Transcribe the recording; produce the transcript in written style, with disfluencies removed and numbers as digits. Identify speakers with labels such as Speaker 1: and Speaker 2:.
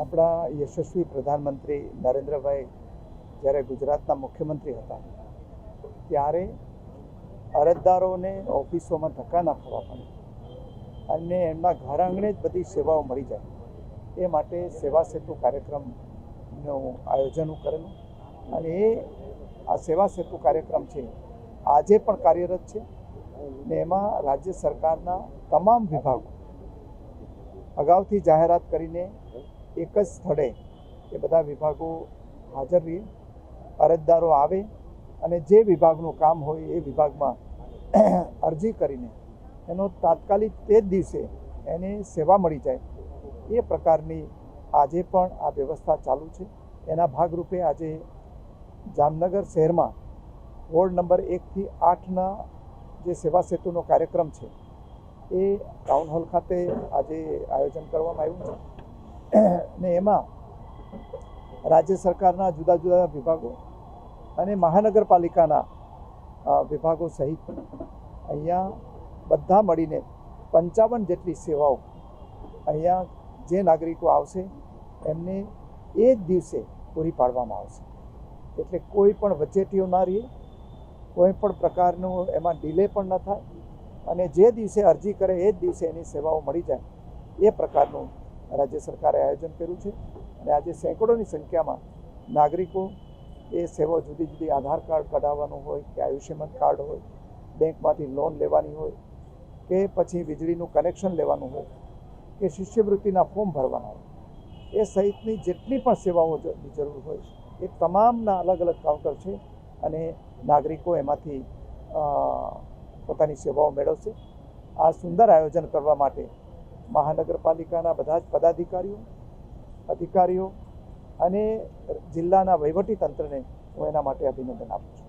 Speaker 1: આપણા યશસ્વી પ્રધાનમંત્રી નરેન્દ્રભાઈ જ્યારે ગુજરાતના મુખ્યમંત્રી હતા ત્યારે અરજદારોને ઓફિસોમાં ધક્કા ના ખાવા પડે અને એમના ઘર આંગણે જ બધી સેવાઓ મળી જાય એ માટે સેવા સેતુ કાર્યક્રમનું આયોજન કરેલું અને આ સેવા સેતુ કાર્યક્રમ છે આજે પણ કાર્યરત છે ને એમાં રાજ્ય સરકારના તમામ વિભાગો અગાઉથી જાહેરાત કરીને એક જ સ્થળે એ બધા વિભાગો હાજર રહે, અરજદારો આવે અને જે વિભાગનું કામ હોય એ વિભાગમાં અરજી કરીને એનો તાત્કાલિક તે જ દિવસે એને સેવા મળી જાય એ પ્રકારની આજે પણ આ વ્યવસ્થા ચાલુ છે। એના ભાગરૂપે આજે જામનગર શહેરમાં વોર્ડ નંબર 1 થી 8ના જે સેવા સેતુનો કાર્યક્રમ છે એ ટાઉન હોલ ખાતે આજે આયોજન કરવામાં આવ્યું છે ને એમાં રાજ્ય સરકારના જુદા જુદા વિભાગો અને મહાનગરપાલિકાના વિભાગો સહિત અહીંયા બધા મળીને 55 જેટલી સેવાઓ અહીંયા જે નાગરિકો આવશે એમને એ જ દિવસે પૂરી પાડવામાં આવશે। એટલે કોઈ પણ વચેટીઓ ના રહે, કોઈ પણ પ્રકારનું એમાં ડિલે પણ ન થાય અને જે દિવસે અરજી કરે એ જ દિવસે એની સેવાઓ મળી જાય એ પ્રકારનું રાજ્ય સરકારે આયોજન કર્યું છે અને આજે સેંકડોની સંખ્યામાં નાગરિકો એ સેવાઓ જુદી જુદી આધાર કાર્ડ કઢાવવાનું હોય કે આયુષ્યમાન કાર્ડ હોય, બેંકમાંથી લોન લેવાની હોય કે પછી વીજળીનું કનેક્શન લેવાનું હોય કે શિષ્યવૃત્તિના ફોર્મ ભરવાના હોય એ સહિતની જેટલી પણ સેવાઓની જરૂર હોય એ તમામના અલગ અલગ કાઉન્ટર છે અને નાગરિકો એમાંથી પોતાની સેવાઓ મેળવશે। આ સુંદર આયોજન કરવા માટે મહાનગરપાલિકાના બધા જ પદાધિકારીઓ, અધિકારીઓ અને જિલ્લાના વહીવટી તંત્રને હું એના માટે અભિનંદન આપું છું।